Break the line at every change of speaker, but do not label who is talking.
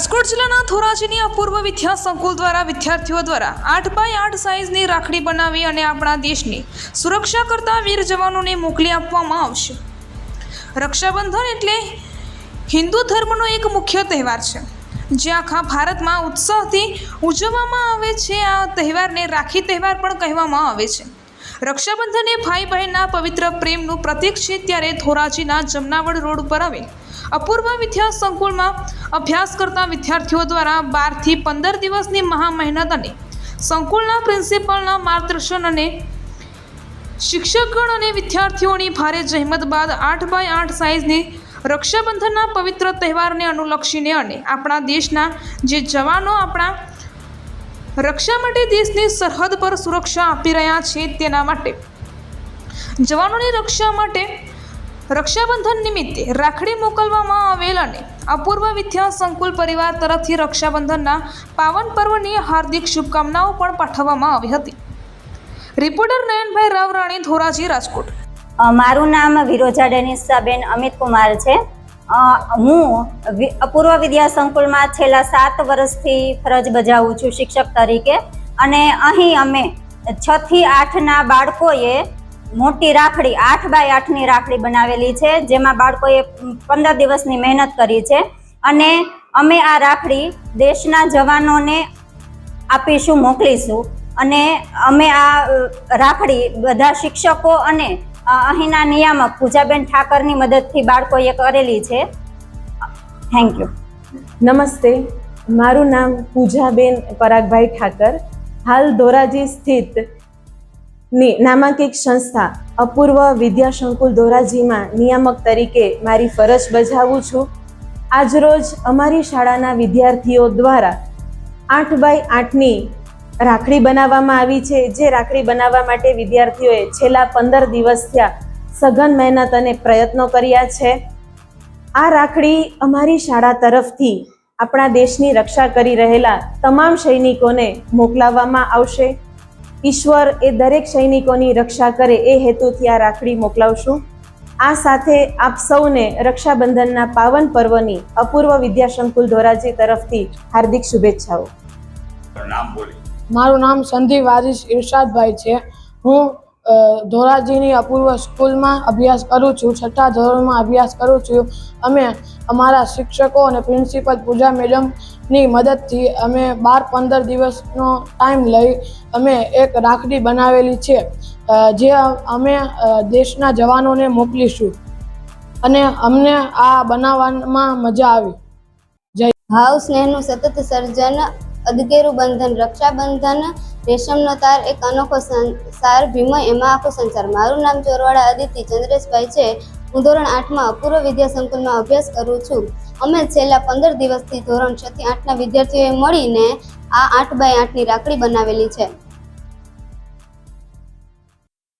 રાજકોટ જિલ્લાના ધોરાજીની અપૂર્વ વિદ્યા સંકુલ દ્વારા વિદ્યાર્થીઓ દ્વારા 8x8 સાઇઝની રાખડી બનાવી અને આપણા દેશની સુરક્ષા કરતા વીર જવાનોને મોકલી આપવામાં આવશે। રક્ષાબંધન એટલે હિન્દુ ધર્મનો એક મુખ્ય તહેવાર છે જે આખા ભારતમાં ઉત્સાહથી ઉજવવામાં આવે છે। આ તહેવારને રાખી તહેવાર પણ કહેવામાં આવે છે। રક્ષાબંધન એ ભાઈ બહેનના પવિત્ર પ્રેમનું પ્રતીક છે। ત્યારે ધોરાજીના જમનાવડ રોડ પર આવેલ અપૂર્વ વિદ્યા સંકુલમાં અભ્યાસ કરતા વિદ્યાર્થીઓ દ્વારા 12 થી 15 દિવસની મહા મહેનત અને સંકુલના પ્રિન્સિપલના માર્ગદર્શન અને શિક્ષકગણ અને વિદ્યાર્થીઓની ભારે જહેમત બાદ 8x8 સાઇઝની રક્ષાબંધનના પવિત્ર તહેવારને અનુલક્ષીને અને આપણા દેશના જે જવાનો આપણા રક્ષા માટે દેશની સરહદ પર સુરક્ષા આપી રહ્યા છે તેના માટે જવાનોની રક્ષા માટે રક્ષાબંધન નિમિત્તે રાખડી મોકલવામાં આવેલ અને અપૂર્વ વિદ્યા સંકુલ પરિવાર તરફથી રક્ષાબંધનના પાવન પર્વની હાર્દિક શુભકામનાઓ પણ પાઠવવામાં આવી હતી। રિપોર્ટર નયનભાઈ રાવ રાણી, ધોરાજી, રાજકોટ।
મારું નામ વિરોજા ડેનિસાબેન અમિત કુમાર છે। હું અપૂર્વ વિદ્યા સંકુલમાં છેલ્લા 7 વર્ષથી ફરજ બજાવું છું શિક્ષક તરીકે અને અહીં અમે 6 થી 8ના બાળકોએ મોટી રાખડી 8x8ની રાખડી બનાવેલી છે જેમાં બાળકોએ 15 દિવસની મહેનત કરી છે અને અમે આ રાખડી દેશના જવાનોને આપીશું, મોકલીશું અને અમે આ રાખડી બધા શિક્ષકો અને અહીંના નિયામક પૂજાબેન ઠાકરની મદદથી બાળકોએ કરેલી છે। Thank you.
નમસ્તે, મારું નામ પૂજાબેન પરાગભાઈ ઠાકર। હાલ ધોરાજી સ્થિત નામાંકિત સંસ્થા અપૂર્વ વિદ્યા સંકુલ ધોરાજીમાં નિયામક તરીકે મારી ફરજ બજાવું છું। આજરોજ અમારી શાળાના વિદ્યાર્થીઓ દ્વારા 8x8ની રાખડી બનાવવામાં આવી છે। જે રાખડી બનાવવા માટે વિદ્યાર્થીઓએ છેલ્લા 15 દિવસ થયા સઘન મહેનત અને પ્રયત્નો કર્યા છે। આ રાખડી અમારી શાળા તરફથી આપણા દેશની રક્ષા કરી રહેલા તમામ સૈનિકોને મોકલાવવામાં આવશે। ઈશ્વર એ દરેક સૈનિકોની રક્ષા કરે એ હેતુથી આ રાખડી મોકલાવશું। આ સાથે આપ સૌને રક્ષાબંધનના પાવન પર્વની અપૂર્વ વિદ્યા સંકુલ ધોરાજી તરફથી હાર્દિક શુભેચ્છાઓ।
મારું નામ સંદીપ વારીસ ઇરશાદભાઈ છે। હું ધોરાજીની અપૂર્વ સ્કૂલમાં અભ્યાસ કરું છું, 6ઠા ધોરણમાં અભ્યાસ કરું છું। અમે અમારા શિક્ષકો અને પ્રિન્સિપલ પૂજા મેડમની મદદથી અમે 12-15 દિવસનો ટાઈમ લઈ અમે એક રાખડી બનાવેલી છે જે અમે દેશના જવાનોને મોકલીશું અને અમને આ બનાવવામાં મજા આવી। જય
ભાવ સ્નેહનું સતત સર્જન, અદકેરું બંધન, રક્ષાબંધન, રેશમનો તાર, એક અનોખો સંસાર, ભીમય એમાં આખો સંસાર। મારું નામ ચોરવાડા અદિતિ ચંદ્રેશભાઈ છે। હું ધોરણ 8માં અપૂર્વ વિદ્યા સંકુલમાં અભ્યાસ કરું છું। અમે છેલ્લા 15 દિવસથી ધોરણ 6 થી 8ના વિદ્યાર્થીઓએ મળીને આ 8x8ની રાખડી બનાવેલી છે।